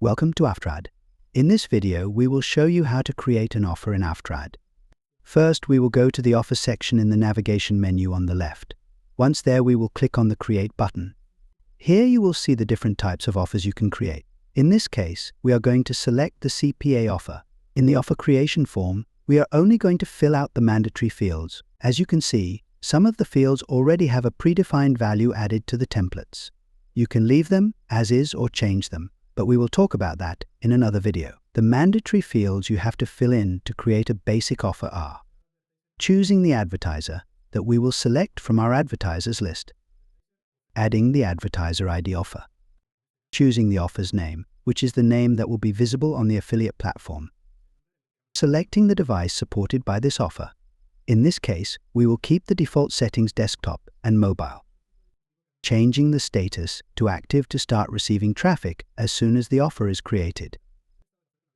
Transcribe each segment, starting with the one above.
Welcome to Aftrad. In this video, we will show you how to create an offer in Aftrad. First, we will go to the offer section in the navigation menu on the left. Once there, we will click on the Create button. Here you will see the different types of offers you can create. In this case, we are going to select the CPA offer. In the offer creation form, we are only going to fill out the mandatory fields. As you can see, some of the fields already have a predefined value added to the templates. You can leave them as is or change them, but we will talk about that in another video. The mandatory fields you have to fill in to create a basic offer are: choosing the advertiser that we will select from our advertisers list, adding the advertiser ID offer, choosing the offer's name, which is the name that will be visible on the affiliate platform, selecting the device supported by this offer. In this case, we will keep the default settings desktop and mobile, changing the status to active to start receiving traffic as soon as the offer is created,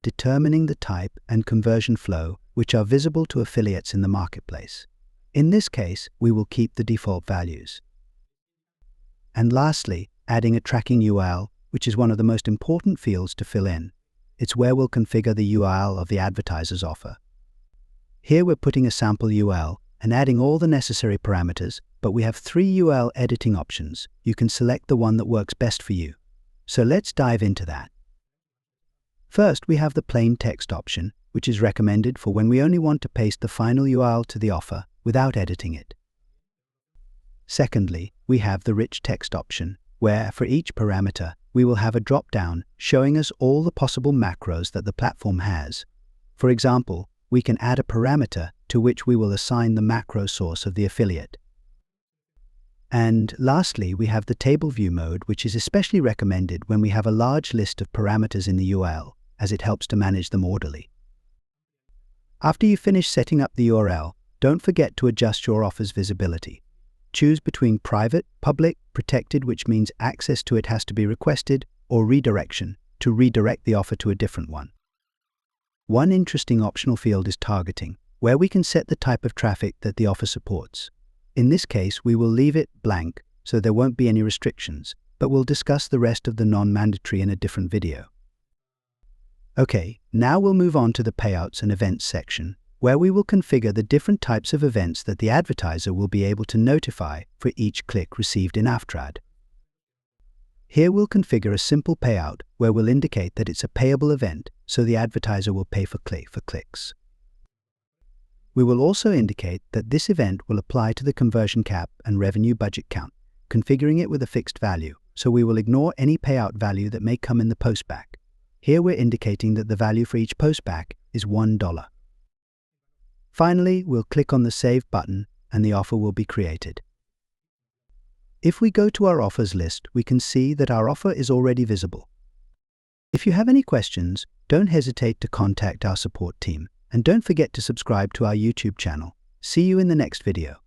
determining the type and conversion flow which are visible to affiliates in the marketplace. In this case, we will keep the default values. And lastly, adding a tracking URL, which is one of the most important fields to fill in. It's where we'll configure the URL of the advertiser's offer. Here we're putting a sample URL and adding all the necessary parameters, but we have 3 URL editing options. You can select the one that works best for you. So let's dive into that. First, we have the plain text option, which is recommended for when we only want to paste the final URL to the offer without editing it. Secondly, we have the rich text option, where for each parameter, we will have a drop-down showing us all the possible macros that the platform has. For example, we can add a parameter to which we will assign the macro source of the affiliate. And lastly, we have the table view mode, which is especially recommended when we have a large list of parameters in the URL, as it helps to manage them orderly. After you finish setting up the URL, don't forget to adjust your offer's visibility. Choose between private, public, protected, which means access to it has to be requested, or redirection, to redirect the offer to a different one. One interesting optional field is targeting, where we can set the type of traffic that the offer supports. In this case, we will leave it blank, so there won't be any restrictions, but we'll discuss the rest of the non-mandatory in a different video. Okay, now we'll move on to the payouts and events section, where we will configure the different types of events that the advertiser will be able to notify for each click received in Aftrad. Here we'll configure a simple payout where we'll indicate that it's a payable event, so the advertiser will pay for clicks. We will also indicate that this event will apply to the conversion cap and revenue budget count, configuring it with a fixed value, so we will ignore any payout value that may come in the postback. Here we're indicating that the value for each postback is $1. Finally, we'll click on the Save button and the offer will be created. If we go to our offers list, we can see that our offer is already visible. If you have any questions, don't hesitate to contact our support team, and don't forget to subscribe to our YouTube channel. See you in the next video.